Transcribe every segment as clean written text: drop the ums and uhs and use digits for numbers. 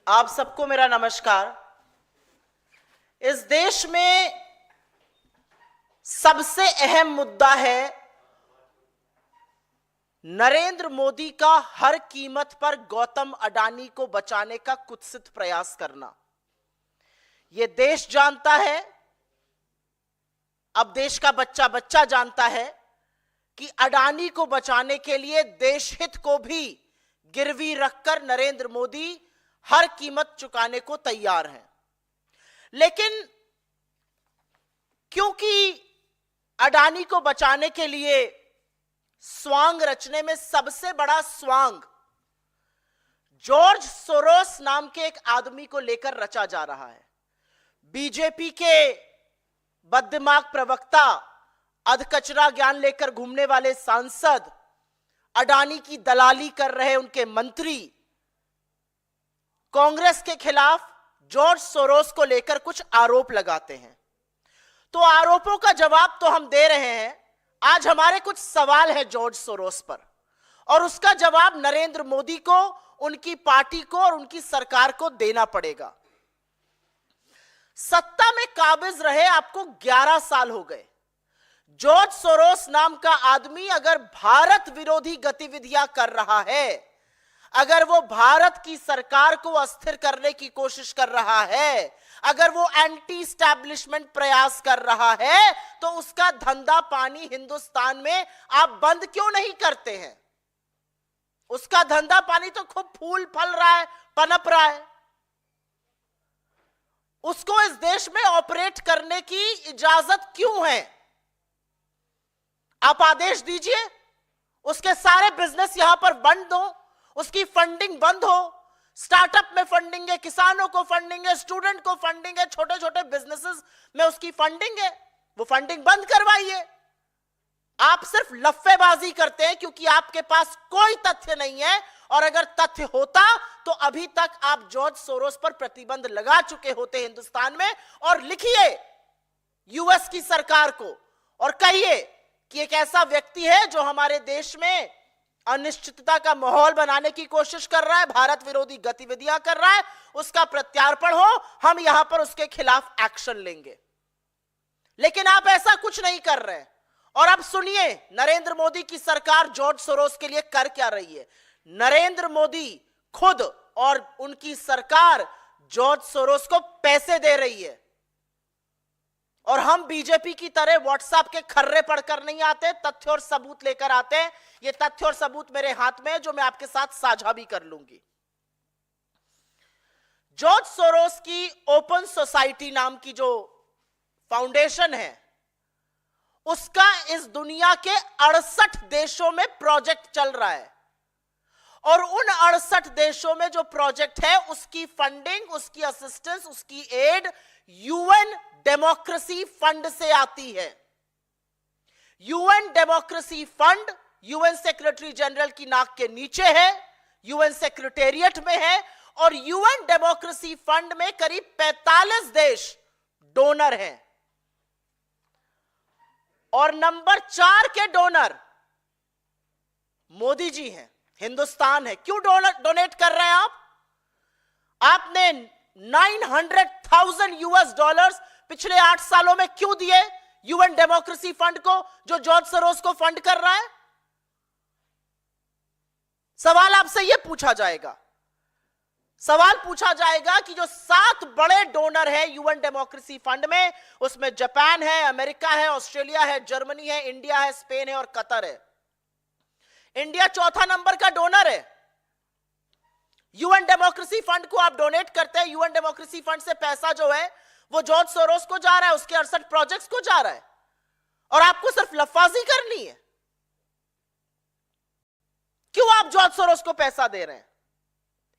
आप सबको मेरा नमस्कार। इस देश में सबसे अहम मुद्दा है नरेंद्र मोदी का हर कीमत पर गौतम अडानी को बचाने का कुत्सित प्रयास करना। यह देश जानता है, अब देश का बच्चा बच्चा जानता है कि अडानी को बचाने के लिए देश हित को भी गिरवी रखकर नरेंद्र मोदी हर कीमत चुकाने को तैयार हैं। लेकिन क्योंकि अडानी को बचाने के लिए स्वांग रचने में सबसे बड़ा स्वांग जॉर्ज सोरोस नाम के एक आदमी को लेकर रचा जा रहा है। बीजेपी के बददिमाग प्रवक्ता, अधकचरा ज्ञान लेकर घूमने वाले सांसद, अडानी की दलाली कर रहे उनके मंत्री कांग्रेस के खिलाफ जॉर्ज सोरोस को लेकर कुछ आरोप लगाते हैं। तो आरोपों का जवाब तो हम दे रहे हैं। आज हमारे कुछ सवाल है जॉर्ज सोरोस पर, और उसका जवाब नरेंद्र मोदी को, उनकी पार्टी को और उनकी सरकार को देना पड़ेगा। सत्ता में काबिज रहे आपको 11 साल हो गए। जॉर्ज सोरोस नाम का आदमी अगर भारत विरोधी गतिविधियां कर रहा है, अगर वो भारत की सरकार को अस्थिर करने की कोशिश कर रहा है, अगर वो एंटी एस्टैब्लिशमेंट प्रयास कर रहा है, तो उसका धंधा पानी हिंदुस्तान में आप बंद क्यों नहीं करते हैं? उसका धंधा पानी तो खूब फूल फल रहा है, पनप रहा है। उसको इस देश में ऑपरेट करने की इजाजत क्यों है? आप आदेश दीजिए, उसके सारे बिजनेस यहां पर बंद हो, उसकी फंडिंग बंद हो। स्टार्टअप में फंडिंग है, किसानों को फंडिंग है, स्टूडेंट को फंडिंग है, छोटे छोटे बिजनेसेस में उसकी फंडिंग है, वो फंडिंग बंद करवाइए। आप सिर्फ लफ्फेबाजी करते हैं क्योंकि आपके पास कोई तथ्य नहीं है, और अगर तथ्य होता तो अभी तक आप जॉर्ज सोरोस पर प्रतिबंध लगा चुके होते हिंदुस्तान में। और लिखिए यूएस की सरकार को और कहिए कि एक ऐसा व्यक्ति है जो हमारे देश में अनिश्चितता का माहौल बनाने की कोशिश कर रहा है, भारत विरोधी गतिविधियां कर रहा है, उसका प्रत्यार्पण हो, हम यहां पर उसके खिलाफ एक्शन लेंगे। लेकिन आप ऐसा कुछ नहीं कर रहे। और अब सुनिए नरेंद्र मोदी की सरकार जॉर्ज सोरोस के लिए कर क्या रही है। नरेंद्र मोदी खुद और उनकी सरकार जॉर्ज सोरोस को पैसे दे रही है। और हम बीजेपी की तरह व्हाट्सएप के खर्रे पढ़कर नहीं आते, तथ्य और सबूत लेकर आते हैं। ये तथ्य और सबूत मेरे हाथ में है जो मैं आपके साथ साझा भी कर लूंगी। जॉर्ज सोरोस की ओपन सोसाइटी नाम की जो फाउंडेशन है, उसका इस दुनिया के 68 देशों में प्रोजेक्ट चल रहा है। और उन 68 देशों में जो प्रोजेक्ट है, उसकी फंडिंग, उसकी असिस्टेंस, उसकी एड यूएन डेमोक्रेसी फंड से आती है। UN democracy fund UN secretary general की नाक के नीचे है, यूएन सेक्रेटेरिएट में है, और यूएन डेमोक्रेसी फंड में करीब 45 देश डोनर हैं। और नंबर 4 के डोनर मोदी जी हैं, हिंदुस्तान है। क्यों डोनेट कर रहे हैं आप? आपने 900,000 यूएस डॉलर्स पिछले 8 सालों में क्यों दिए यूएन डेमोक्रेसी फंड को, जो जॉर्ज सोरोस को फंड कर रहा है? सवाल आपसे यह पूछा जाएगा। सवाल पूछा जाएगा कि जो 7 बड़े डोनर हैं यूएन डेमोक्रेसी फंड में, उसमें जापान है, अमेरिका है, ऑस्ट्रेलिया है, जर्मनी है, इंडिया है, स्पेन है और कतर है। इंडिया चौथा नंबर का डोनर है। यूएन डेमोक्रेसी फंड को आप डोनेट करते हैं, यूएन डेमोक्रेसी फंड से पैसा जो है वो जॉर्ज सोरोस को जा रहा है, उसके 68 प्रोजेक्ट्स को जा रहा है, और आपको सिर्फ लफाजी करनी है। क्यों आप जॉर्ज सोरोस को पैसा दे रहे हैं?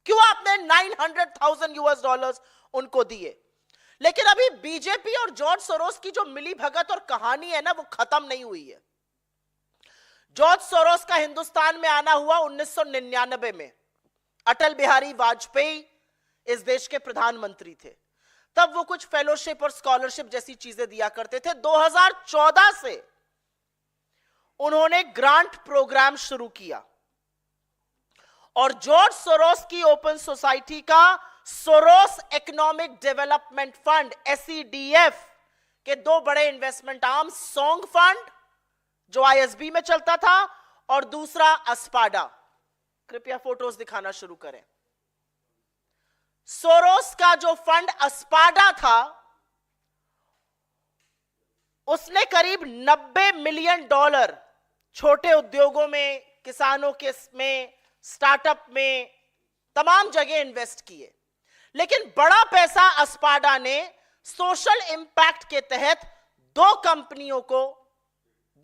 क्यों आपने 900,000 यूएस डॉलर्स उनको दिए? लेकिन अभी बीजेपी और जॉर्ज सोरोस की जो मिली भगत और कहानी है ना, वो खत्म नहीं हुई है। जॉर्ज सोरोस का हिंदुस्तान में आना हुआ 1999 में। अटल बिहारी वाजपेयी इस देश के प्रधानमंत्री थे। तब वो कुछ फेलोशिप और स्कॉलरशिप जैसी चीजें दिया करते थे। 2014 से उन्होंने ग्रांट प्रोग्राम शुरू किया और जॉर्ज सोरोस की ओपन सोसाइटी का Soros economic development fund SEDF के दो बड़े इन्वेस्टमेंट आर्म, सोंग फंड जो ISB में चलता था और दूसरा अस्पाडा। कृपया फोटोज दिखाना शुरू करें। सोरोस का जो फंड अस्पाडा था उसने करीब $90 मिलियन छोटे उद्योगों में, किसानों के में, स्टार्टअप में, तमाम जगह इन्वेस्ट किए। लेकिन बड़ा पैसा अस्पाडा ने सोशल इंपैक्ट के तहत दो कंपनियों को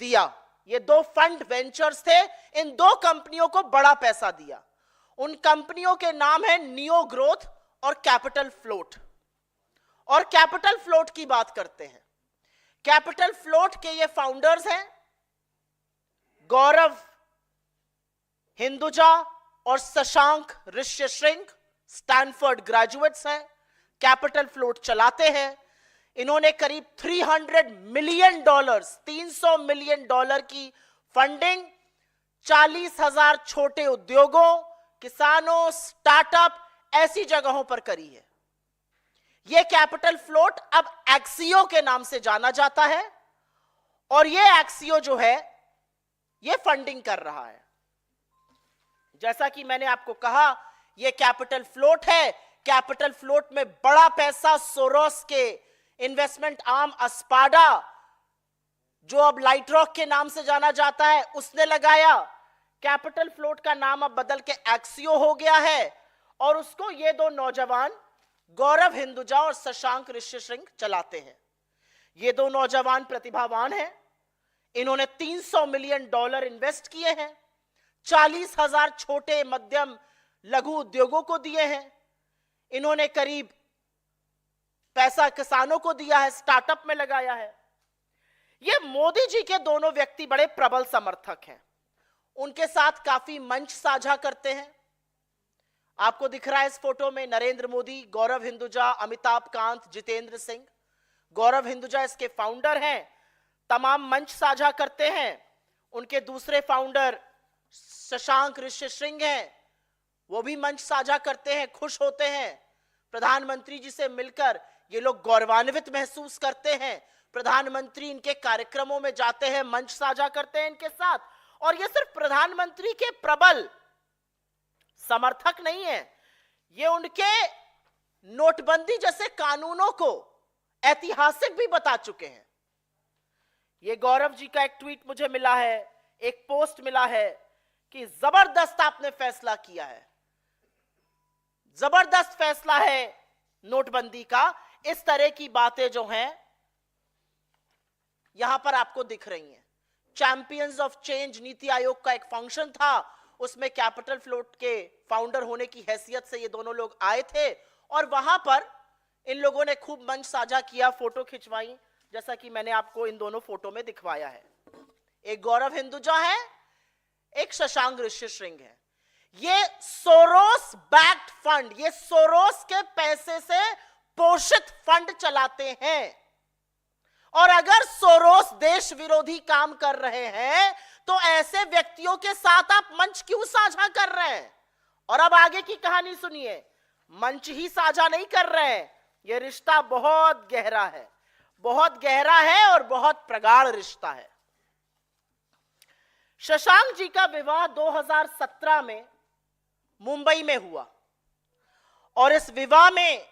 दिया। ये दो फंड वेंचर्स थे, इन दो कंपनियों को बड़ा पैसा दिया। उन कंपनियों के नाम है नियो ग्रोथ और कैपिटल फ्लोट। और कैपिटल फ्लोट की बात करते हैं। कैपिटल फ्लोट के ये फाउंडर्स हैं गौरव हिंदुजा और शशांक ऋष्यशृंग, स्टैनफोर्ड ग्रेजुएट्स हैं, कैपिटल फ्लोट चलाते हैं। इन्होंने करीब $300 मिलियन, $300 मिलियन की फंडिंग 40,000 छोटे उद्योगों, किसानों, स्टार्टअप ऐसी जगहों पर करी है। यह कैपिटल फ्लोट अब एक्सियो के नाम से जाना जाता है और यह एक्सियो जो है यह फंडिंग कर रहा है। जैसा कि मैंने आपको कहा, यह कैपिटल फ्लोट है। कैपिटल फ्लोट में बड़ा पैसा सोरोस के इन्वेस्टमेंट आर्म अस्पाडा, जो अब लाइट रॉक के नाम से जाना जाता है, उसने लगाया। कैपिटल फ्लोट का नाम अब बदल के एक्सियो हो गया है और उसको ये दो नौजवान गौरव हिंदुजा और शशांक ऋष्यशृंग चलाते हैं। ये दो नौजवान प्रतिभावान हैं। इन्होंने $300 मिलियन इन्वेस्ट किए हैं, 40,000 छोटे मध्यम लघु उद्योगों को दिए हैं। इन्होंने करीब पैसा किसानों को दिया है, स्टार्टअप में लगाया है। ये मोदी जी के दोनों व्यक्ति बड़े प्रबल समर्थक हैं। उनके साथ काफी मंच साझा करते हैं। आपको दिख रहा है इस फोटो में नरेंद्र मोदी, गौरव हिंदुजा, अमिताभ कांत, जितेंद्र सिंह। गौरव हिंदुजा इसके फाउंडर हैं, तमाम मंच साझा करते हैं। उनके दूसरे फाउंडर शशांक ऋष्यशृंग हैं, वो भी मंच साझा करते हैं, खुश होते हैं। प्रधानमंत्री जी से मिलकर ये लोग गौरवान्वित महसूस करते हैं। प्रधानमंत्री इनके कार्यक्रमों में जाते हैं, मंच साझा करते हैं इनके साथ। और ये सिर्फ प्रधानमंत्री के प्रबल समर्थक नहीं है, ये उनके नोटबंदी जैसे कानूनों को ऐतिहासिक भी बता चुके हैं। ये गौरव जी का एक ट्वीट मुझे मिला है, एक पोस्ट मिला है कि जबरदस्त आपने फैसला किया है, जबरदस्त फैसला है नोटबंदी का। इस तरह की बातें जो हैं यहां पर आपको दिख रही हैं। Champions of change NITI Aayog का एक फंक्शन था, उसमें कैपिटल फ्लोट के फाउंडर होने की हैसियत से ये दोनों लोग आए थे और वहां पर इन लोगों ने खूब मंच साझा किया, फोटो खिंचवाई, जैसा कि मैंने आपको इन दोनों फोटो में दिखवाया है। एक गौरव हिंदुजा है, एक शशांक ऋष्यशृंग है। ये सोरोस बैक्ड फंड, ये सोरोस के पैसे से पोषित फंड चलाते हैं। और अगर सोरोस देश विरोधी काम कर रहे हैं तो ऐसे व्यक्तियों के साथ आप मंच क्यों साझा कर रहे हैं? और अब आगे की कहानी सुनिए। मंच ही साझा नहीं कर रहे हैं, यह रिश्ता बहुत गहरा है, बहुत गहरा है और बहुत प्रगाढ़ रिश्ता है। शशांक जी का विवाह 2017 में मुंबई में हुआ और इस विवाह में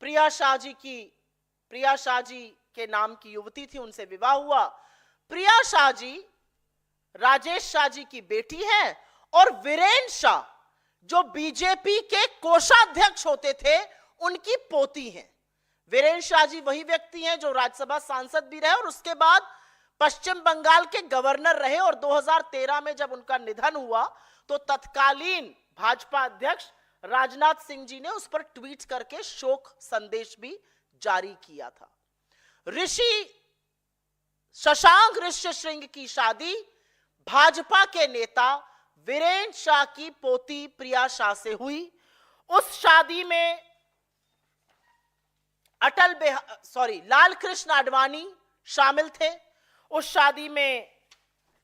प्रिया शाह जी के नाम की युवती थी, उनसे विवाह हुआ। प्रिया शाह जी राजेश शाह जी की बेटी हैं और वीरेंद्र शाह जो बीजेपी के कोषाध्यक्ष होते थे उनकी पोती हैं। वीरेंद्र शाह जी वही व्यक्ति हैं जो राज्यसभा सांसद भी रहे और उसके बाद पश्चिम बंगाल के गवर्नर रहे और 2013 में जब उनका निधन हुआ तो तत्कालीन भाजपा अध्यक्ष राजनाथ सिंह जी ने उस पर ट्वीट करके शोक संदेश भी जारी किया था। शशांक ऋष्यशृंग की शादी भाजपा के नेता वीरेंद्र शाह की पोती प्रिया शाह से हुई। उस शादी में लाल कृष्ण आडवाणी शामिल थे, उस शादी में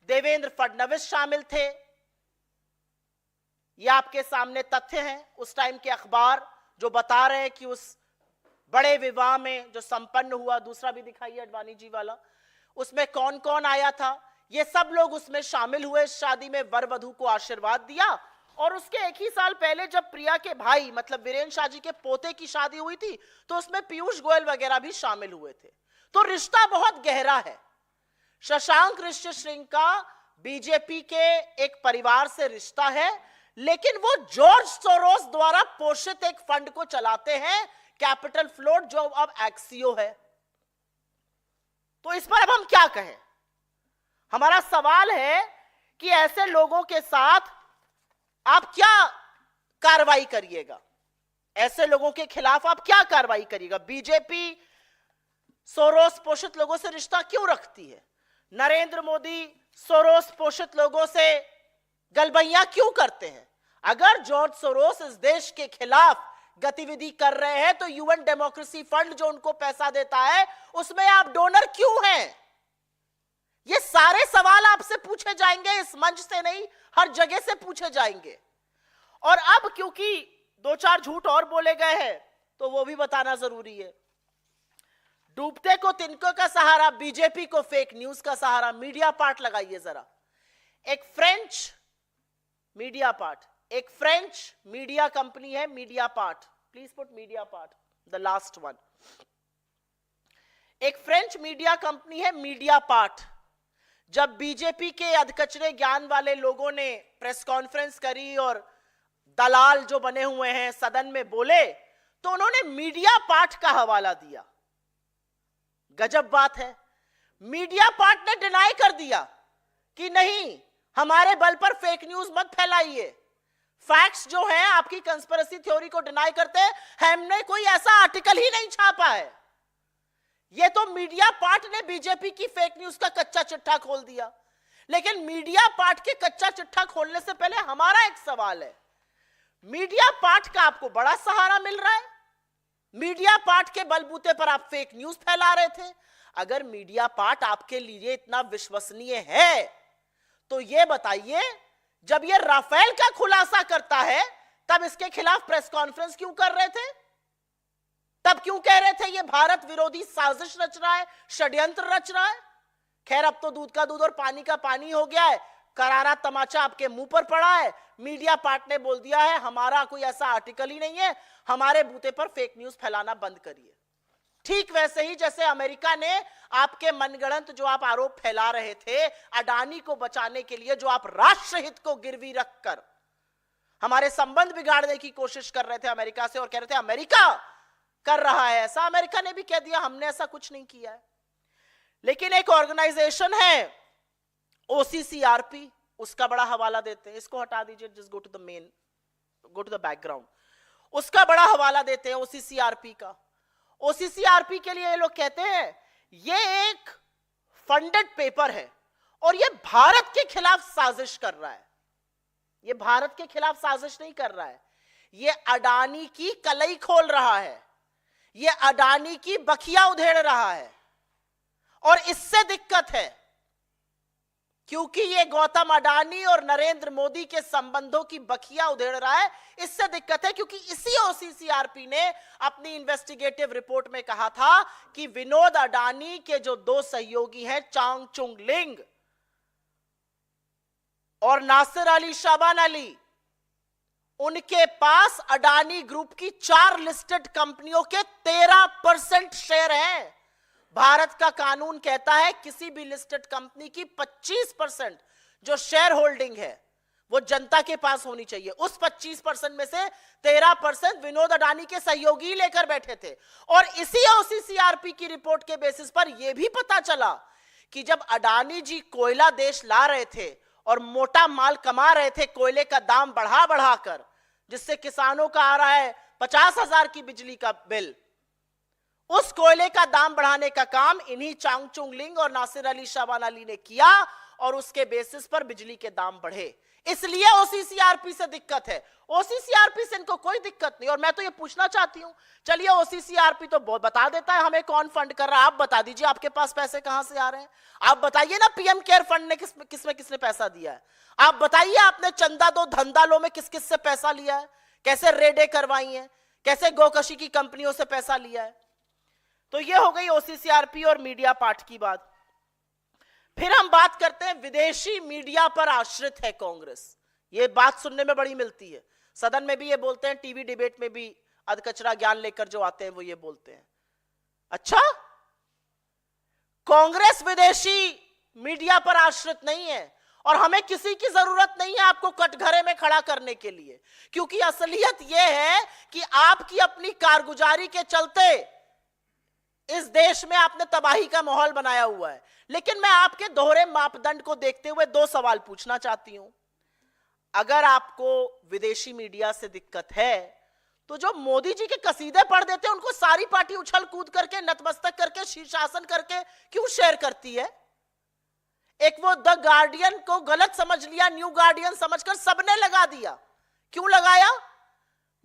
देवेंद्र फडणवीस शामिल थे, ये आपके सामने तथ्य हैं उस टाइम के अखबार जो बता रहे हैं कि उस बड़े विवाह में जो संपन्न हुआ, दूसरा भी दिखाइए अडवाणी जी वाला, उसमें कौन कौन आया था, ये सब लोग उसमें शामिल हुए। शादी में वर वधू को आशीर्वाद दिया। और उसके एक ही साल पहले जब प्रिया के भाई मतलब वीरेंद्र शाह जी के पोते की शादी हुई थी तो उसमें पीयूष गोयल वगैरह भी शामिल हुए थे। तो रिश्ता बहुत गहरा है। शशांक ऋषिशृंग का बीजेपी के एक परिवार से रिश्ता है, लेकिन वो जॉर्ज सोरोस द्वारा पोषित एक फंड को चलाते हैं, कैपिटल फ्लोट, जो अब एक्सियो है। तो इस पर अब हम क्या कहें? हमारा सवाल है कि ऐसे लोगों के साथ आप क्या कार्रवाई करिएगा? ऐसे लोगों के खिलाफ आप क्या कार्रवाई करिएगा? बीजेपी सोरोस पोषित लोगों से रिश्ता क्यों रखती है? नरेंद्र मोदी सोरोस पोषित लोगों से गलबैया क्यों करते हैं? अगर जॉर्ज सोरोस इस देश के खिलाफ गतिविधि कर रहे हैं तो यूएन डेमोक्रेसी फंड जो उनको पैसा देता है उसमें आप डोनर क्यों हैं? ये सारे सवाल आपसे पूछे जाएंगे, इस मंच से नहीं, हर जगह से पूछे जाएंगे। और अब क्योंकि दो चार झूठ और बोले गए हैं तो वो भी बताना जरूरी है। डूबते को तिनकों का सहारा, बीजेपी को फेक न्यूज का सहारा। मीडिया पार्ट लगाइए जरा। एक फ्रेंच मीडिया पार्ट, एक फ्रेंच मीडिया कंपनी है media part, please put media part, the last one. एक फ्रेंच मीडिया कंपनी है मीडिया पार्ट। जब बीजेपी के अधकचरे ज्ञान वाले लोगों ने प्रेस कॉन्फ्रेंस करी और दलाल जो बने हुए हैं सदन में बोले तो उन्होंने मीडिया पार्ट का हवाला दिया। गजब बात है। मीडिया पार्ट ने डिनाई कर दिया कि नहीं, हमारे बल पर फेक न्यूज मत फैलाइए। फैक्ट्स जो हैं आपकी कंस्पिरेसी थ्योरी को डिनाई करते हैं, हमने कोई ऐसा आर्टिकल ही नहीं छापा है। ये तो मीडिया पार्ट ने बीजेपी की फेक न्यूज का कच्चा चिट्ठा खोल दिया। लेकिन मीडिया पार्ट के कच्चा चिट्ठा खोलने से पहले हमारा एक सवाल है, मीडिया पार्ट का आपको बड़ा सहारा मिल रहा है, मीडिया पार्ट के बलबूते पर आप फेक न्यूज फैला रहे थे। अगर मीडिया पार्ट आपके लिए इतना विश्वसनीय है तो यह बताइए, जब यह राफेल का खुलासा करता है तब इसके खिलाफ प्रेस कॉन्फ्रेंस क्यों कर रहे थे? तब क्यों कह रहे थे ये भारत विरोधी साजिश रच रहा है, षड्यंत्र रच रहा है? खैर अब तो दूध का दूध और पानी का पानी हो गया है, करारा तमाचा आपके मुंह पर पड़ा है। मीडिया पार्ट ने बोल दिया है हमारा कोई ऐसा आर्टिकल ही नहीं है, हमारे बूते पर फेक न्यूज फैलाना बंद करिए। ठीक वैसे ही जैसे अमेरिका ने आपके मनगढ़ंत जो आप आरोप फैला रहे थे अडानी को बचाने के लिए, जो आप राष्ट्रहित को गिरवी रखकर हमारे संबंध बिगाड़ने की कोशिश कर रहे थे अमेरिका से और कह रहे थे अमेरिका कर रहा है ऐसा, अमेरिका ने भी कह दिया हमने ऐसा कुछ नहीं किया है। लेकिन एक ऑर्गेनाइजेशन है ओसीसीआरपी, उसका बड़ा हवाला देते हैं। इसको हटा दीजिए, just go to the main, go to the background. उसका बड़ा हवाला देते हैं ओसीसीआरपी का। ओसीसीआरपी के लिए ये लोग कहते हैं ये एक फंडेड पेपर है और ये भारत के खिलाफ साजिश कर रहा है। ये भारत के खिलाफ साजिश नहीं कर रहा है, ये अडानी की कलई खोल रहा है, ये अडानी की बखिया उधेड़ रहा है। और इससे दिक्कत है क्योंकि ये गौतम अडानी और नरेंद्र मोदी के संबंधों की बखिया उधेड़ रहा है। इससे दिक्कत है क्योंकि इसी ओसीसीआरपी ने अपनी इन्वेस्टिगेटिव रिपोर्ट में कहा था कि विनोद अडानी के जो दो सहयोगी हैं चांग चुंग लिंग और नासिर अली शाबान अली, उनके पास अडानी ग्रुप की 4 लिस्टेड कंपनियों के 13% शेयर हैं। भारत का कानून कहता है किसी भी लिस्टेड कंपनी की 25% जो शेयर होल्डिंग है वो जनता के पास होनी चाहिए। उस 25% में से 13% विनोद अडानी के सहयोगी लेकर बैठे थे। और इसी ओसीसीआरपी की रिपोर्ट के बेसिस पर यह भी पता चला कि जब अडानी जी कोयला देश ला रहे थे और मोटा माल कमा रहे थे कोयले का दाम बढ़ा बढ़ाकर, जिससे किसानों का आ रहा है 50,000 की बिजली का बिल, उस कोयले का दाम बढ़ाने का काम इन्हीं चांग चुंग लिंग और नासिर अली शाबान अली ने किया और उसके बेसिस पर बिजली के दाम बढ़े। इसलिए ओसीसीआरपी से दिक्कत है। ओसीसीआरपी से इनको कोई दिक्कत नहीं। और मैं तो ये पूछना चाहती हूं, चलिए ओसीसीआरपी तो बहुत बता देता है हमें कौन फंड कर रहा है, आप बता दीजिए आपके पास पैसे कहां से आ रहे हैं। आप बताइए ना पीएम केयर फंड ने किसने पैसा दिया है। आप बताइए आपने चंदा दो धंधा लो में किस किस से पैसा लिया है, कैसे रेडे करवाई हैं, कैसे गोकशी की कंपनियों से पैसा लिया है। तो ये हो गई ओसीसीआरपी और मीडिया पार्ट की बात। फिर हम बात करते हैं विदेशी मीडिया पर आश्रित है कांग्रेस। ये बात सुनने में बड़ी मिलती है, सदन में भी ये बोलते हैं, टीवी डिबेट में भी अधकचरा ज्ञान लेकर जो आते हैं वो ये बोलते हैं। अच्छा, कांग्रेस विदेशी मीडिया पर आश्रित नहीं है और हमें किसी की जरूरत नहीं है आपको कटघरे में खड़ा करने के लिए, क्योंकि असलियत यह है कि आपकी अपनी कारगुजारी के चलते इस देश में आपने तबाही का माहौल बनाया हुआ है। लेकिन मैं आपके दोहरे मापदंड को देखते हुए दो सवाल पूछना चाहती हूं। अगर आपको विदेशी मीडिया से दिक्कत है तो जो मोदी जी के कसीदे पढ़ देते हैं उनको सारी पार्टी उछल कूद करके, नतमस्तक करके, शीर्षासन करके क्यों शेयर करती है। एक वो द गार्डियन को गलत समझ लिया, न्यू गार्डियन समझकर सबने लगा दिया। क्यों लगाया?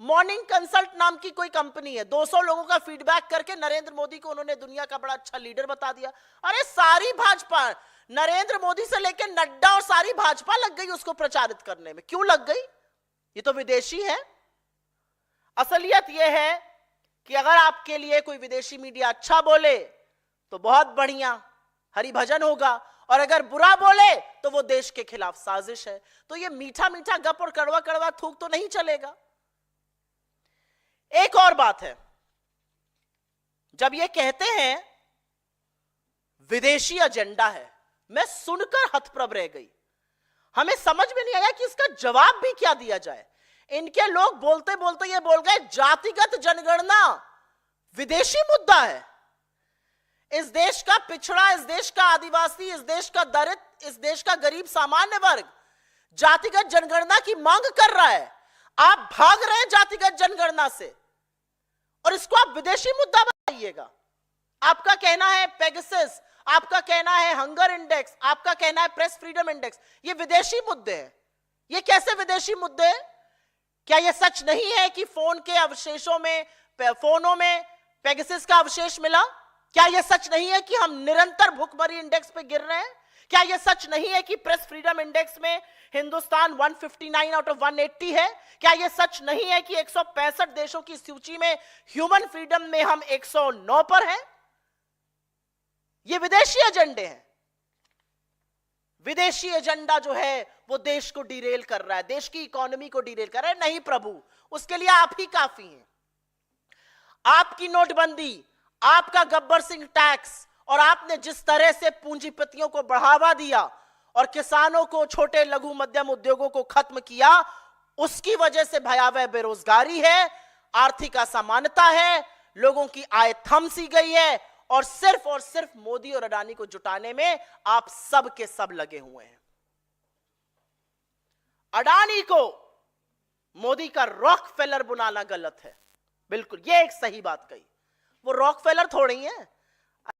मॉर्निंग कंसल्ट नाम की कोई कंपनी है, 200 लोगों का फीडबैक करके नरेंद्र मोदी को उन्होंने दुनिया का बड़ा अच्छा लीडर बता दिया। अरे सारी भाजपा, नरेंद्र मोदी से लेकर नड्डा और सारी भाजपा लग गई उसको प्रचारित करने में। क्यों लग गई? ये तो विदेशी है। असलियत यह है कि अगर आपके लिए कोई विदेशी मीडिया अच्छा बोले तो बहुत बढ़िया, हरिभजन होगा, और अगर बुरा बोले तो वो देश के खिलाफ साजिश है। तो ये मीठा मीठा गप और कड़वा कड़वा थूक तो नहीं चलेगा। एक और बात है, जब ये कहते हैं विदेशी एजेंडा है, मैं सुनकर हतप्रभ रह गई। हमें समझ में नहीं आया कि इसका जवाब भी क्या दिया जाए। इनके लोग बोलते बोलते ये बोल गए जातिगत जनगणना विदेशी मुद्दा है। इस देश का पिछड़ा, इस देश का आदिवासी, इस देश का दलित, इस देश का गरीब सामान्य वर्ग जातिगत जनगणना की मांग कर रहा है। आप भाग रहे हैं जातिगत जनगणना से और इसको आप विदेशी मुद्दा बनाइएगा। आपका कहना है पेगासस, आपका कहना है हंगर इंडेक्स, आपका कहना है प्रेस फ्रीडम इंडेक्स, ये विदेशी मुद्दे हैं। ये कैसे विदेशी मुद्दे हैं? क्या यह सच नहीं है कि फोन के अवशेषों में, फोनों में पेगासस का अवशेष मिला? क्या यह सच नहीं है कि हम निरंतर भुखमरी इंडेक्स पे गिर रहे हैं? क्या यह सच नहीं है कि प्रेस फ्रीडम इंडेक्स में हिंदुस्तान 159 आउट ऑफ 180 है? क्या यह सच नहीं है कि 165 देशों की सूची में ह्यूमन फ्रीडम में हम 109 पर हैं? ये विदेशी एजेंडे हैं। विदेशी एजेंडा जो है वो देश को डिरेल कर रहा है, देश की इकोनॉमी को डिरेल कर रहा है। नहीं प्रभु, उसके लिए आप ही काफी हैं। आपकी नोटबंदी, आपका गब्बर सिंह टैक्स और आपने जिस तरह से पूंजीपतियों को बढ़ावा दिया और किसानों को, छोटे लघु मध्यम उद्योगों को खत्म किया, उसकी वजह से भयावह बेरोजगारी है, आर्थिक असमानता है, लोगों की आय थम सी गई है और सिर्फ मोदी और अडानी को जुटाने में आप सब के सब लगे हुए हैं। अडानी को मोदी का रॉकफेलर बुलाना गलत है, बिल्कुल, ये एक सही बात कही। वो रॉकफेलर थोड़ी है,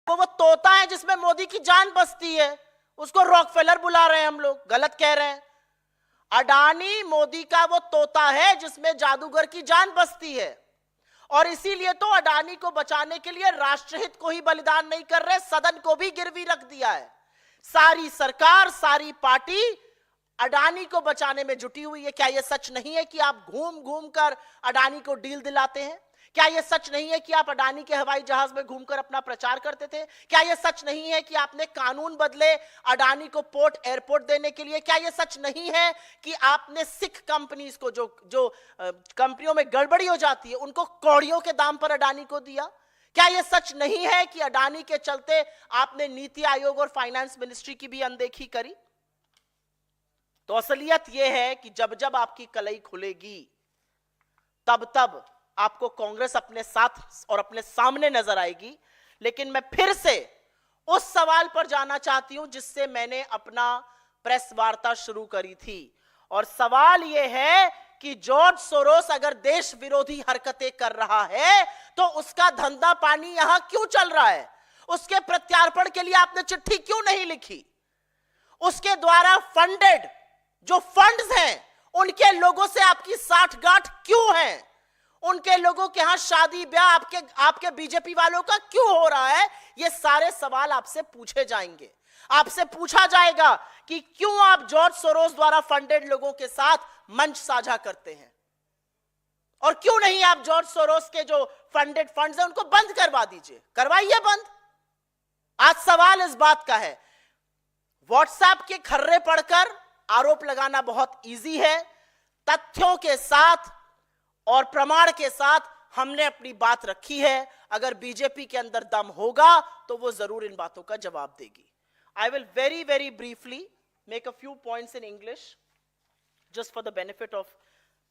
वो तोता है जिसमें मोदी की जान बसती है, उसको रॉकफेलर बुला रहे हैं हम लोग, गलत कह रहे हैं। अडानी मोदी का वो तोता है जिसमें जादूगर की जान बसती है, और इसीलिए तो अडानी को बचाने के लिए राष्ट्रहित को ही बलिदान नहीं कर रहे, सदन को भी गिरवी रख दिया है। सारी सरकार, सारी पार्टी अडानी को बचाने में जुटी हुई है। क्या यह सच नहीं है कि आप घूम घूम कर अडानी को डील दिलाते हैं? क्या यह सच नहीं है कि आप अडानी के हवाई जहाज में घूमकर अपना प्रचार करते थे? क्या यह सच नहीं है कि आपने कानून बदले अडानी को पोर्ट, एयरपोर्ट देने के लिए? क्या यह सच नहीं है कि आपने सिख कंपनीज को, जो कंपनियों में गड़बड़ी हो जाती है, उनको कौड़ियों के दाम पर अडानी को दिया? क्या यह सच नहीं है कि अडानी के चलते आपने नीति आयोग और फाइनेंस मिनिस्ट्री की भी अनदेखी करी? तो असलियत यह है कि जब जब आपकी कलई खुलेगी तब तब आपको कांग्रेस अपने साथ और अपने सामने नजर आएगी। लेकिन मैं फिर से उस सवाल पर जाना चाहती हूं जिससे मैंने अपना प्रेस वार्ता शुरू करी थी, और सवाल यह है कि जॉर्ज सोरोस अगर देश विरोधी हरकतें कर रहा है तो उसका धंधा पानी यहां क्यों चल रहा है? उसके प्रत्यार्पण के लिए आपने चिट्ठी क्यों नहीं लिखी? उसके द्वारा फंडेड जो फंड्स हैं, उनके लोगों से आपकी साठगांठ क्यों है? उनके लोगों के यहां शादी ब्याह आपके बीजेपी वालों का क्यों हो रहा है? ये सारे सवाल आपसे पूछे जाएंगे। आपसे पूछा जाएगा कि क्यों आप जॉर्ज सोरोस द्वारा फंडेड लोगों के साथ मंच साझा करते हैं, और क्यों नहीं आप जॉर्ज सोरोस के जो फंडेड फंड्स हैं उनको बंद करवा दीजिए, करवाइए बंद। आज सवाल इस बात का है, व्हाट्सएप के खर्रे पढ़कर आरोप लगाना बहुत इजी है, तथ्यों के साथ और प्रमाण के साथ हमने अपनी बात रखी है। अगर बीजेपी के अंदर दम होगा तो वो जरूर इन बातों का जवाब देगी। I will very briefly make a few points in English just for the benefit of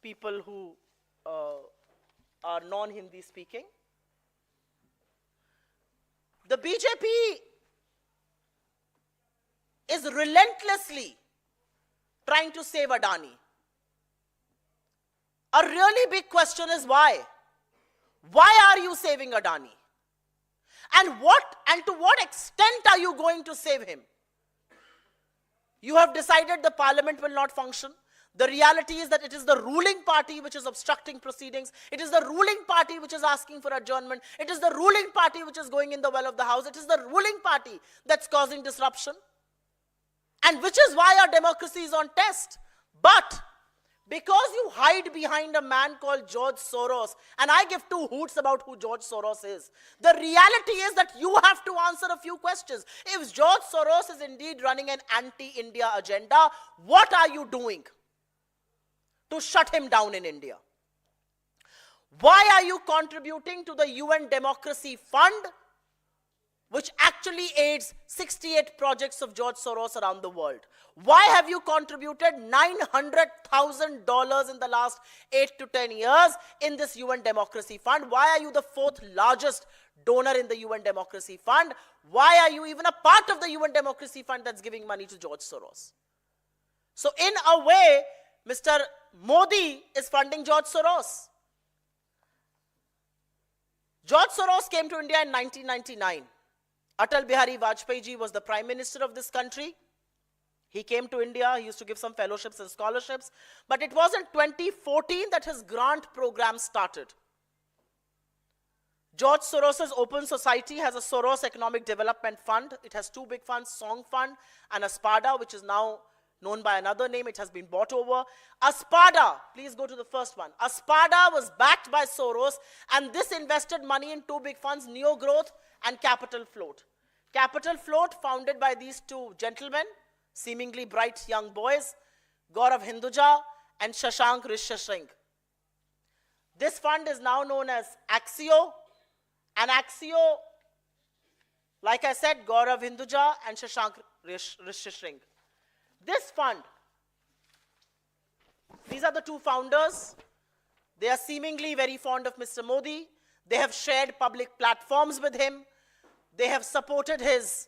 people who are non-Hindi speaking. The BJP is relentlessly trying to save Adani. A really big question is why? Why are you saving Adani? And to what extent are you going to save him? You have decided the parliament will not function. The reality is that it is the ruling party which is obstructing proceedings. It is the ruling party which is asking for adjournment. It is the ruling party which is going in the well of the house. It is the ruling party that's causing disruption. And which is why our democracy is on test. But because you hide behind a man called George Soros, and I give two hoots about who George Soros is, the reality is that you have to answer a few questions. If George Soros is indeed running an anti-India agenda, what are you doing to shut him down in India? Why are you contributing to the UN Democracy Fund, which actually aids 68 projects of George Soros around the world? Why have you contributed $900,000 in the last 8 to 10 years in this UN Democracy Fund? Why are you the fourth largest donor in the UN Democracy Fund? Why are you even a part of the UN Democracy Fund that's giving money to George Soros? So in a way, Mr. Modi is funding George Soros. George Soros came to India in 1999. Atal Bihari Vajpayee ji was the Prime Minister of this country. He came to India, he used to give some fellowships and scholarships, but it was in 2014 that his grant program started. George Soros's Open Society has a Soros Economic Development Fund. It has two big funds, Song Fund and Aspada, which is now known by another name. It has been bought over. Aspada, please go to the first one. Aspada was backed by Soros, and this invested money in two big funds, Neo Growth and Capital Float. Capital Float, founded by these two gentlemen, seemingly bright young boys, Gaurav Hinduja and Shashank Rishyasinghe. This fund is now known as Axio, and Axio, like I said, Gaurav Hinduja and Shashank Rishyasinghe. This fund, these are the two founders. They are seemingly very fond of Mr. Modi. They have shared public platforms with him. They have supported his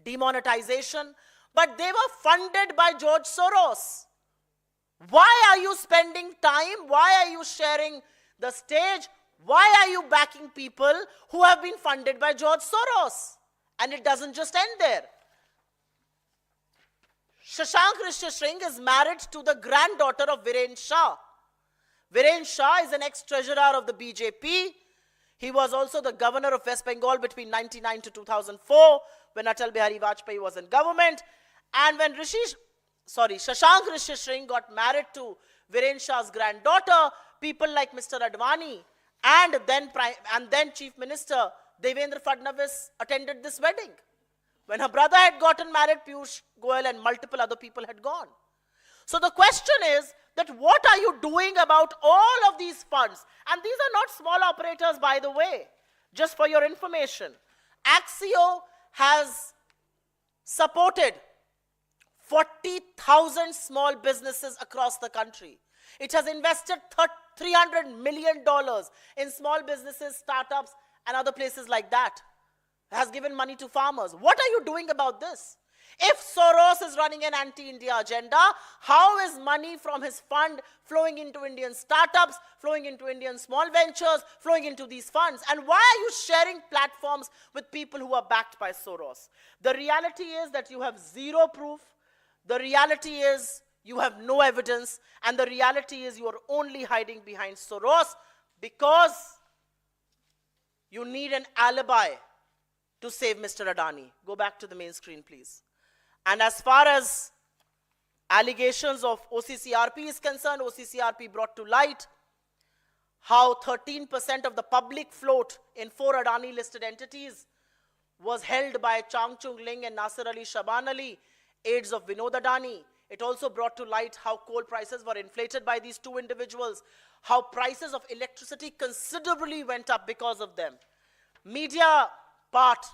demonetization, but they were funded by George Soros. Why are you spending time? Why are you sharing the stage? Why are you backing people who have been funded by George Soros? And it doesn't just end there. Shashank Rishyasinghe is married to the granddaughter of Viren Shah. Viren Shah is an ex-treasurer of the BJP. He was also the governor of West Bengal between 1999 to 2004 when Atal Bihari Vajpayee was in government. And when Shashank Rishyasinghe got married to Viren Shah's granddaughter, people like Mr. Advani and then Chief Minister Devendra Fadnavis attended this wedding. When her brother had gotten married, Piyush Goyal and multiple other people had gone. So the question is that what are you doing about all of these funds? And these are not small operators, by the way, just for your information. Axio has supported 40,000 small businesses across the country. It has invested $300 million in small businesses, startups, and other places like that. It has given money to farmers. What are you doing about this? If Soros is running an anti-India agenda, how is money from his fund flowing into Indian startups, flowing into Indian small ventures, flowing into these funds? And why are you sharing platforms with people who are backed by Soros? The reality is that you have zero proof. The reality is you have no evidence. And the reality is you are only hiding behind Soros because you need an alibi to save Mr. Adani. Go back to the main screen, please. And as far as allegations of OCCRP is concerned, OCCRP brought to light how 13% of the public float in 4 Adani listed entities was held by Chang Chung Ling and Nasir Ali Shaban Ali, aides of Vinod Adani. It also brought to light how coal prices were inflated by these 2 individuals, how prices of electricity considerably went up because of them. Media part,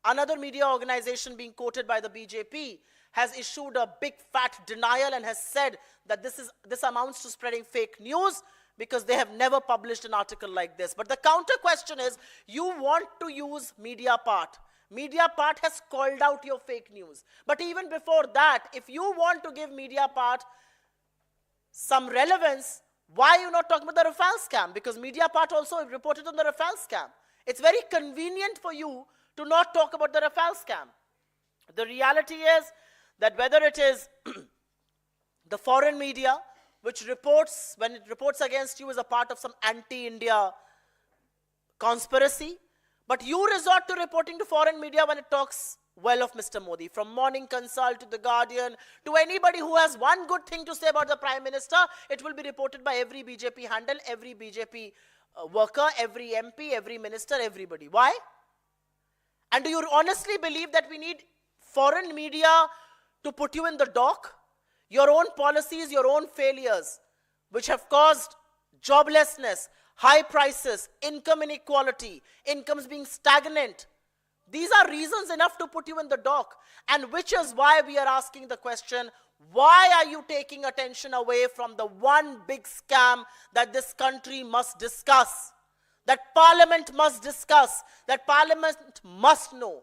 another media organization being quoted by the BJP, has issued a big fat denial and has said that this amounts to spreading fake news because they have never published an article like this. But the counter question is, you want to use media part. Media part has called out your fake news. But even before that, if you want to give media part some relevance, why are you not talking about the Rafale scam? Because media part also reported on the Rafale scam. It's very convenient for you to not talk about the Rafale scam. The reality is that whether it is the foreign media, which reports, when it reports against you, is a part of some anti-India conspiracy, but you resort to reporting to foreign media when it talks well of Mr. Modi. From Morning Consult to The Guardian, to anybody who has one good thing to say about the Prime Minister, it will be reported by every BJP handle, every BJP worker, every MP, every minister, everybody. Why? And do you honestly believe that we need foreign media to put you in the dock? Your own policies, your own failures, which have caused joblessness, high prices, income inequality, incomes being stagnant. These are reasons enough to put you in the dock. And which is why we are asking the question, why are you taking attention away from the one big scam that this country must discuss, that Parliament must discuss, that Parliament must know?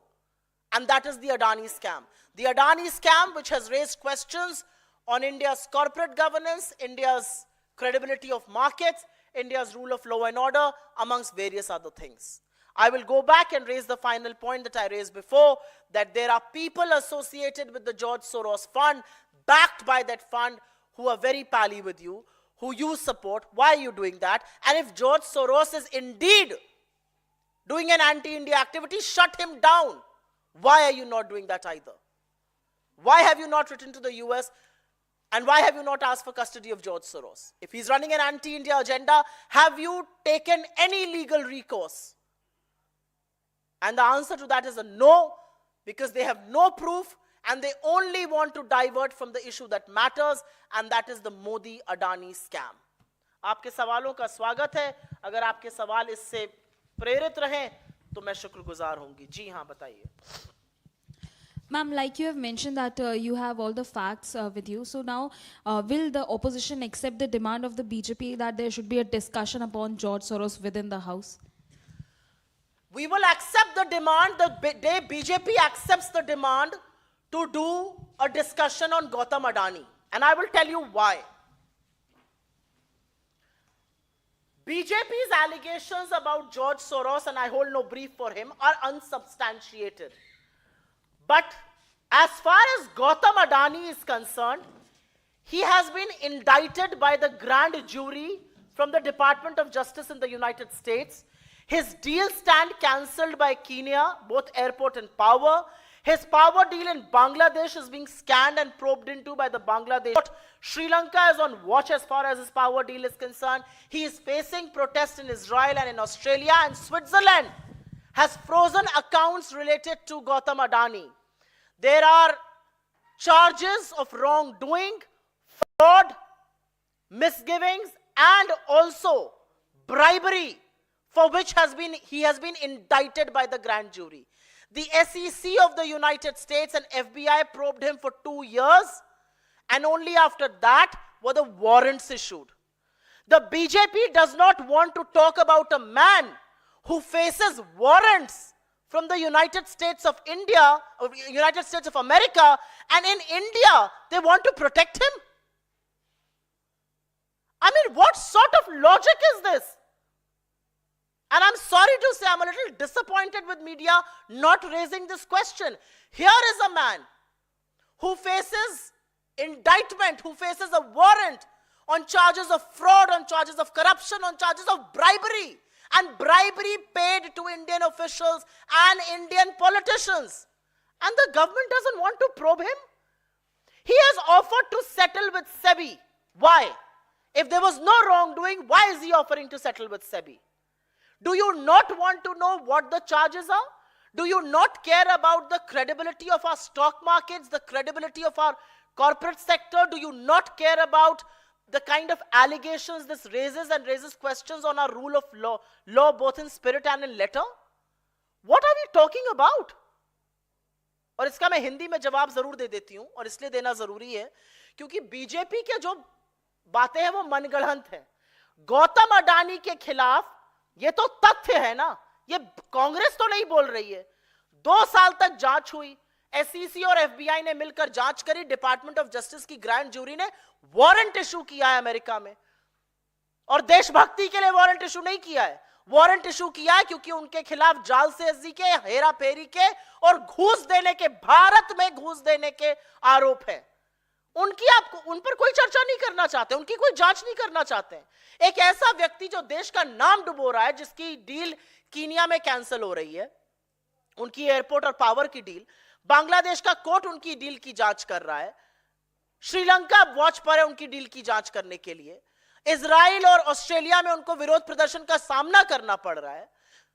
And that is the Adani scam. The Adani scam, which has raised questions on India's corporate governance, India's credibility of markets, India's rule of law and order, amongst various other things. I will go back and raise the final point that I raised before, that there are people associated with the George Soros fund, backed by that fund, who are very pally with you, who you support. Why are you doing that? And if George Soros is indeed doing an anti-India activity, shut him down. Why are you not doing that either? Why have you not written to the US? And why have you not asked for custody of George Soros? If he's running an anti-India agenda, have you taken any legal recourse? And the answer to that is a no, because they have no proof and they only want to divert from the issue that matters, and that is the Modi-Adani scam. आपके सवालों का स्वागत है. अगर आपके सवाल इससे प्रेरित रहें तो मैं शुक्रगुजार होंगी. जी हाँ, बताइए. Ma'am, like you have mentioned that you have all the facts with you. So now, will the opposition accept the demand of the BJP that there should be a discussion upon George Soros within the House? We will accept the demand the day BJP accepts the demand to do a discussion on Gautam Adani. And I will tell you why. BJP's allegations about George Soros, and I hold no brief for him, are unsubstantiated. But as far as Gautam Adani is concerned, he has been indicted by the grand jury from the Department of Justice in the United States. His deal stand cancelled by Kenya, both airport and power. His power deal in Bangladesh is being scanned and probed into by the Bangladesh. Sri Lanka is on watch as far as his power deal is concerned. He is facing protests in Israel and in Australia, and Switzerland has frozen accounts related to Gautam Adani. There are charges of wrongdoing, fraud, misgivings, and also bribery, for which he has been indicted by the grand jury. The SEC of the United States and FBI probed him for 2 years, and only after that were the warrants issued. The BJP does not want to talk about a man who faces warrants from the United States of India, or United States of America, and in India, they want to protect him? I mean, what sort of logic is this? And I'm sorry to say, I'm a little disappointed with media not raising this question. Here is a man who faces indictment, who faces a warrant on charges of fraud, on charges of corruption, on charges of bribery, and bribery paid to Indian officials and Indian politicians. And the government doesn't want to probe him. He has offered to settle with SEBI. Why? If there was no wrongdoing, why is he offering to settle with SEBI? Do you not want to know what the charges are? Do you not care about the credibility of our stock markets, the credibility of our corporate sector? Do you not care about the kind of allegations this raises and raises questions on our rule of law both in spirit and in letter? What are we talking about? और इसका मैं हिंदी में जवाब जरूर दे देती हूं, और इसलिए देना जरूरी है क्योंकि बीजेपी के जो बातें हैं वो मनगढ़ंत हैं। गौतम अडानी के खिलाफ ये तो तथ्य है ना, ये कांग्रेस तो नहीं बोल रही है। 2 साल तक जांच हुई, एसईसी और एफबीआई ने मिलकर जांच करी, डिपार्टमेंट ऑफ जस्टिस की ग्रैंड जूरी ने वारंट इशू किया है अमेरिका में, और देशभक्ति के लिए वारंट इशू नहीं किया है। वारंट इशू किया है क्योंकि उनके खिलाफ जालसाजी के, हेरा फेरी के और घूस देने के, भारत में घूस देने के आरोप है। उन पर कोई चर्चा नहीं करना चाहते, उनकी कोई जांच नहीं करना चाहते। एक ऐसा व्यक्ति जो देश का नाम डुबो रहा है, जिसकी डील कीनिया में कैंसिल हो रही है, उनकी एयरपोर्ट और पावर की डील, बांग्लादेश का कोर्ट उनकी डील की जांच कर रहा है, श्रीलंका वॉच पर है उनकी डील की जांच करने के लिए, इजराइल और ऑस्ट्रेलिया में उनको विरोध प्रदर्शन का सामना करना पड़ रहा है,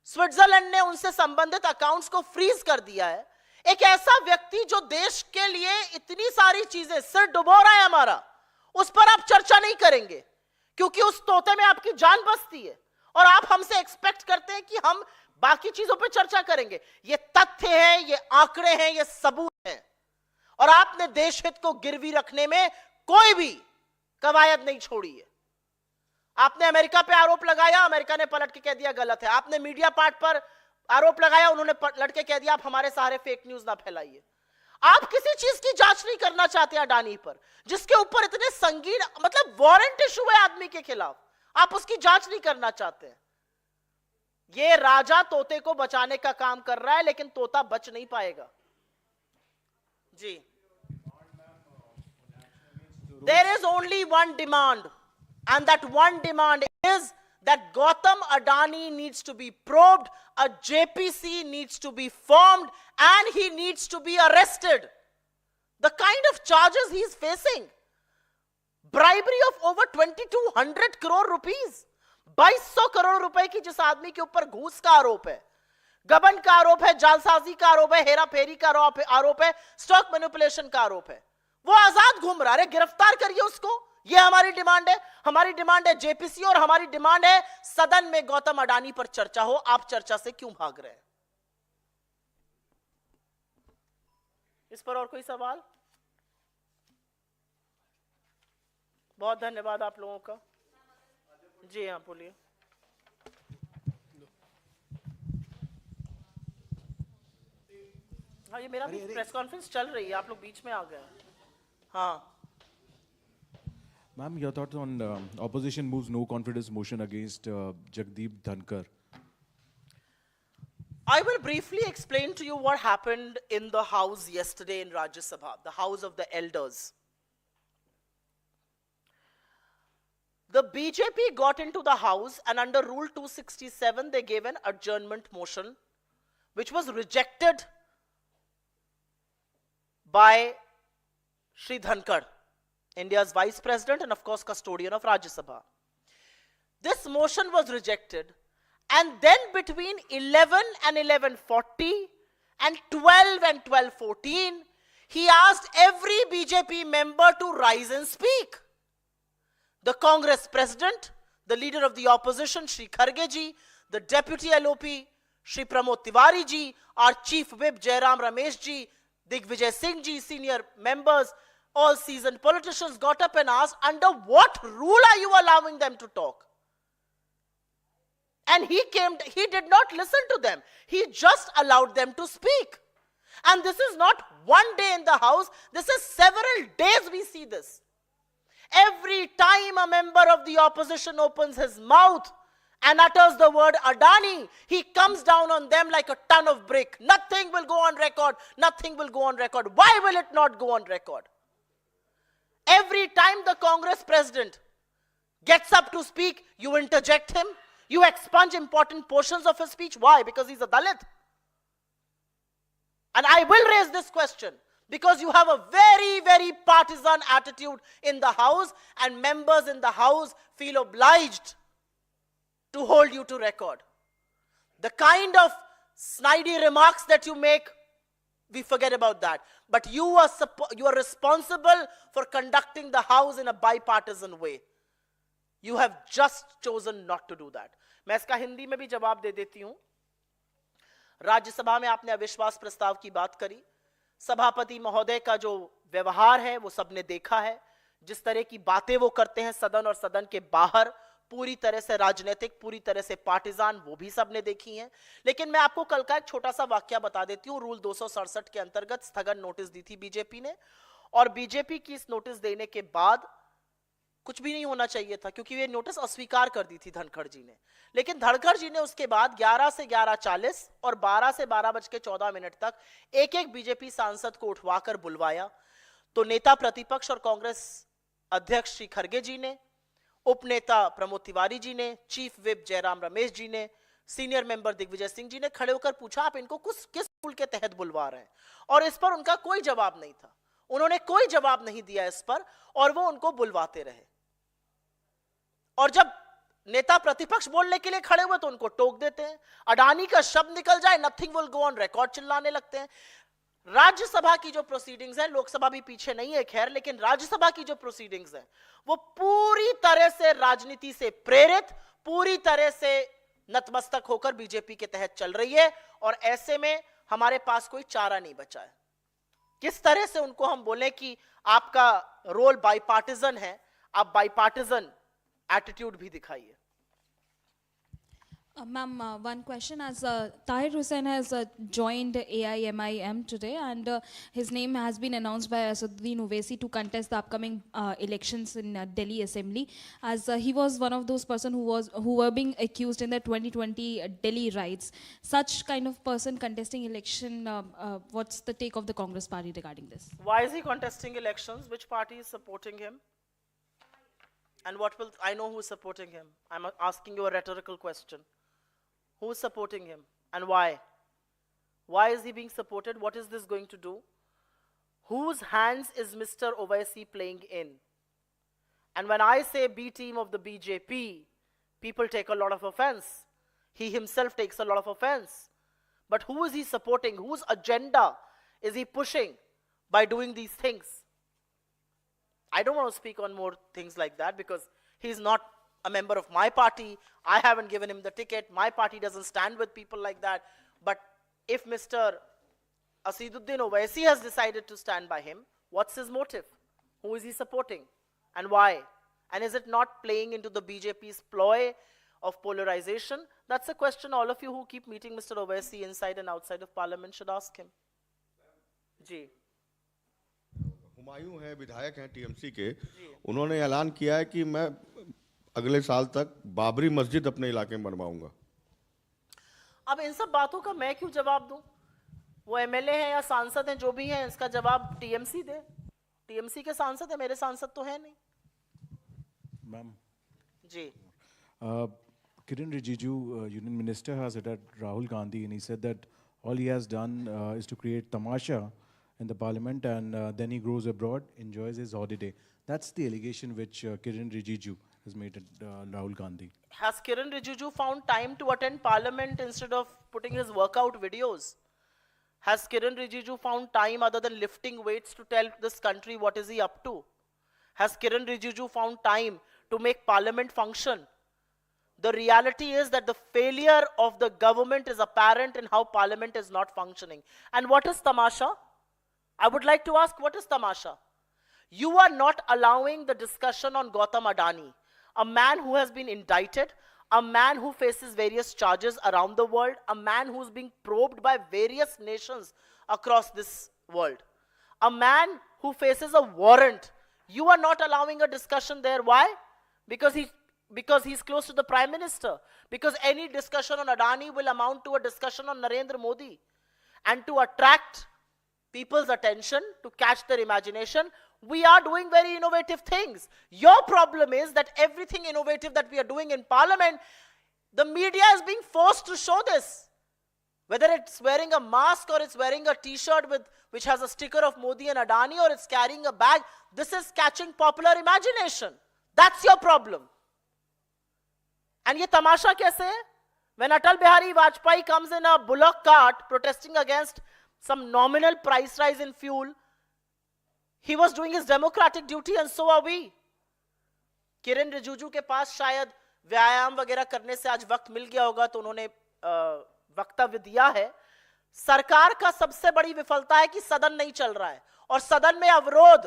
स्विट्जरलैंड ने उनसे संबंधित अकाउंट्स को फ्रीज कर दिया है। एक ऐसा व्यक्ति जो देश के लिए इतनी सारी चीजें, सिर डुबो रहा है हमारा, उस पर आप चर्चा नहीं करेंगे क्योंकि उस तोते में आपकी जान बसती है, और आप हमसे एक्सपेक्ट करते हैं कि हम बाकी चीजों पर चर्चा करेंगे। ये तथ्य है, ये आंकड़े हैं, ये सबूत हैं, और आपने देश हित को गिरवी रखने में कोई भी कवायद नहीं छोड़ी है। आपने अमेरिका पे आरोप लगाया, अमेरिका ने पलट के कह दिया गलत है। आपने मीडिया पार्ट पर आरोप लगाया, उन्होंने पलट के कह दिया आप हमारे सहारे फेक न्यूज ना फैलाइए। आप किसी चीज की जांच नहीं करना चाहते अडानी पर, जिसके ऊपर इतने संगीन, मतलब वारंट इशू है आदमी के खिलाफ, आप उसकी जांच नहीं करना चाहते। ये राजा तोते को बचाने का काम कर रहा है, लेकिन तोता बच नहीं पाएगा। जी, there is only one demand, and that one demand is that Gautam Adani needs to be probed, a JPC needs to be formed, and he needs to be arrested. The kind of charges he is facing, bribery of over 2200 crore rupees, 2200 crore रुपए की जिस आदमी के ऊपर घूस का आरोप है, गबन का आरोप है, जालसाजी का आरोप है, हेरा फेरी का आरोप है, स्टॉक मैनिपुलेशन का आरोप है, वो आजाद घूम रहा है। गिरफ्तार करिए उसको, ये हमारी डिमांड है। हमारी डिमांड है जेपीसी, और हमारी डिमांड है सदन में गौतम अडानी पर चर्चा हो। आप चर्चा से क्यों भाग रहे हैं? इस पर और कोई सवाल? बहुत धन्यवाद आप लोगों का। जी हाँ, बोलिए। हाँ, ये मेरा भी प्रेस कॉन्फ्रेंस चल रही है, आप लोग बीच में आ गए। हाँ Ma'am, your thoughts on opposition moves no confidence motion against Jagdeep Dhankar? I will briefly explain to you what happened in the house yesterday in Rajya Sabha, the house of the elders. The BJP got into the house, and under Rule 267, they gave an adjournment motion, which was rejected by Shri Dhankar, India's Vice President and of course custodian of Rajya Sabha. This motion was rejected, and then between 11 and 11:40 and 12 and 12:14, he asked every BJP member to rise and speak. The Congress President, the leader of the opposition, Shri Kharge ji, the Deputy LOP, Shri Pramod Tiwari ji, our Chief Whip, Jairam Ramesh ji, Digvijay Singh ji, senior members, all seasoned politicians got up and asked, under what rule are you allowing them to talk? And he did not listen to them. He just allowed them to speak. And this is not one day in the House, this is several days we see this. Every time a member of the opposition opens his mouth and utters the word Adani, he comes down on them like a ton of brick. Nothing will go on record. Nothing will go on record. Why will it not go on record? Every time the Congress president gets up to speak, you interject him. You expunge important portions of his speech. Why? Because he's a Dalit. And I will raise this question because you have a very, very partisan attitude in the House, and members in the House feel obliged to hold you to record. The kind of snidey remarks that you make, we forget about that. But you are responsible for conducting the House in a bipartisan way. You have just chosen not to do that. मैं इसका हिंदी में भी जवाब दे देती हूं. राज्यसभा में आपने अविश्वास प्रस्ताव की बात करी. सभापति महोदय का जो व्यवहार है वो सबने देखा है. जिस तरह की बातें वो करते हैं सदन और सदन के बाहर, पूरी तरह से राजनीतिक, पूरी तरह से पार्टिजान, वो भी सबने देखी हैं. लेकिन मैं आपको कल का एक छोटा सा वाक्य बता देती हूं. रूल 267 के अंतर्गत स्थगन नोटिस दी थी बीजेपी ने, और बीजेपी की इस नोटिस देने के बाद कुछ भी नहीं होना चाहिए था क्योंकि ये नोटिस अस्वीकार कर दी थी धनखड़ जी ने. लेकिन धनखड़ जी ने उसके बाद 11 से 11:40 और 12 से 12:14 तक एक एक बीजेपी सांसद को उठवाकर बुलवाया. तो नेता प्रतिपक्ष और कांग्रेस अध्यक्ष श्री खरगे जी ने, उपनेता प्रमोद तिवारी जी ने, चीफ विप जयराम रमेश जी ने, सीनियर मेंबर दिग्विजय सिंह जी ने खड़े होकर पूछा आप इनको किस रूल के तहत बुलवा रहे हैं, और इस पर उनका कोई जवाब नहीं था. उन्होंने कोई जवाब नहीं दिया इस पर और वो उनको बुलवाते रहे. और जब नेता प्रतिपक्ष बोलने के लिए खड़े हुए तो उनको टोक देते हैं. अडानी का शब्द निकल जाए, nothing will go on record चिल्लाने लगते हैं. राज्यसभा की जो प्रोसीडिंग्स है, लोकसभा भी पीछे नहीं है खैर, लेकिन राज्यसभा की जो प्रोसीडिंग्स है वो पूरी तरह से राजनीति से प्रेरित, पूरी तरह से नतमस्तक होकर बीजेपी के तहत चल रही है. और ऐसे में हमारे पास कोई चारा नहीं बचा है. किस तरह से उनको हम बोले कि आपका रोल बाइपार्टिजन है, आप बाइपार्टिजन एटीट्यूड भी दिखाइए. Ma'am, one question. As Tahir Hussain has joined AIMIM today, and his name has been announced by Asaduddin Owaisi to contest the upcoming elections in Delhi Assembly, as he was one of those person who were being accused in the 2020 Delhi riots. Such kind of person contesting election, what's the take of the Congress party regarding this? Why is he contesting elections? Which party is supporting him? And what will I know who is supporting him? I'm asking you a rhetorical question. Who is supporting him and why? Why is he being supported? What is this going to do? Whose hands is Mr. Owaisi playing in? And when I say B team of the BJP, people take a lot of offense. He himself takes a lot of offense. But who is he supporting? Whose agenda is he pushing by doing these things? I don't want to speak on more things like that because he's not a member of my party. I haven't given him the ticket. My party doesn't stand with people like that. But if Mr. Asaduddin Owaisi has decided to stand by him, what's his motive? Who is he supporting? And why? And is it not playing into the BJP's ploy of polarization? That's a question all of you who keep meeting Mr. Owaisi inside and outside of parliament should ask him. जी. हुमायूं है, विधायक हैं TMC के. उन्होंने ऐलान किया है कि मैं अगले साल तक बाबरी मस्जिद अपने इलाके में बनवाऊंगा. अब इन सब बातों का मैं क्यों जवाब दूं? वो एमएलए हैं या सांसद हैं, जो भी हैं, इसका जवाब टीएमसी दे. टीएमसी के सांसद हैं, मेरे सांसद तो हैं नहीं. Ma'am, ji. Kiren Rijiju, Union Minister, has attacked Rahul Gandhi, and he said that all he has done is to create tamasha in the parliament, and then he goes abroad, enjoys his holiday. That's the allegation which Kiren Rijiju has made at Rahul Gandhi. Has Kiren Rijiju found time to attend parliament instead of putting his workout videos? Has Kiren Rijiju found time other than lifting weights to tell this country what is he up to? Has Kiren Rijiju found time to make parliament function? The reality is that the failure of the government is apparent in how parliament is not functioning. And what is tamasha? I would like to ask, what is tamasha? You are not allowing the discussion on Gautam Adani, a man who has been indicted, a man who faces various charges around the world, a man who's being probed by various nations across this world, a man who faces a warrant. You are not allowing a discussion there. Why? Because he's close to the Prime Minister. Because any discussion on Adani will amount to a discussion on Narendra Modi. And to attract people's attention, to catch their imagination, we are doing very innovative things. Your problem is that everything innovative that we are doing in Parliament, the media is being forced to show this. Whether it's wearing a mask or it's wearing a t-shirt which has a sticker of Modi and Adani, or it's carrying a bag, this is catching popular imagination. That's your problem. And ye tamasha kaise hai? When Atal Bihari Vajpayee comes in a bullock cart protesting against some nominal price rise in fuel, he was doing his democratic duty, and so are we. किरण रिजिजू के पास शायद व्यायाम वगैरह करने से आज वक्त मिल गया होगा, तो उन्होंने वक्तव्य दिया है. सरकार का सबसे बड़ी विफलता है कि सदन नहीं चल रहा है, और सदन में अवरोध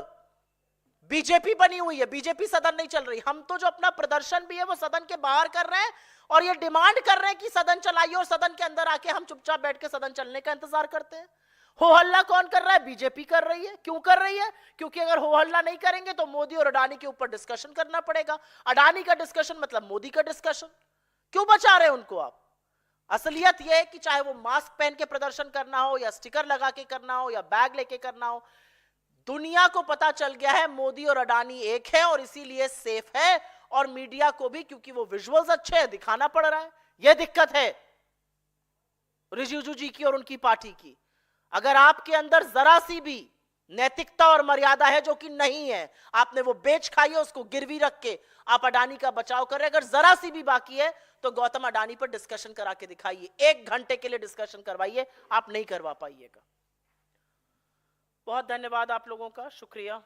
बीजेपी बनी हुई है. बीजेपी सदन नहीं चल रही. हम तो जो अपना प्रदर्शन भी है वो सदन के बाहर कर रहे हैं, और ये डिमांड कर रहे हैं कि सदन चलाइए, और सदन के अंदर आके हम चुपचाप बैठ के सदन चलने का इंतजार करते हैं. हो हल्ला कौन कर रहा है? बीजेपी कर रही है. क्यों कर रही है? क्योंकि अगर हो हल्ला नहीं करेंगे तो मोदी और अडानी के ऊपर डिस्कशन करना पड़ेगा. अडानी का डिस्कशन मतलब मोदी का डिस्कशन. क्यों बचा रहे हैं उनको आप? असलियत यह है कि चाहे वो मास्क पहन के प्रदर्शन करना हो, या स्टिकर लगा के करना हो, या बैग लेके करना हो, दुनिया को पता चल गया है मोदी और अडानी एक है, और इसीलिए सेफ है. और मीडिया को भी, क्योंकि वो विजुअल्स अच्छे हैं, दिखाना पड़ रहा है. यह दिक्कत है रिजिजू जी की और उनकी पार्टी की. अगर आपके अंदर जरा सी भी नैतिकता और मर्यादा है, जो कि नहीं है, आपने वो बेच खाई है, उसको गिरवी रख के आप अडानी का बचाव कर रहे हैं. अगर जरा सी भी बाकी है तो गौतम अडानी पर डिस्कशन करा के दिखाइए. 1 घंटे के लिए डिस्कशन करवाइए, आप नहीं करवा पाइएगा. बहुत धन्यवाद आप लोगों का, शुक्रिया.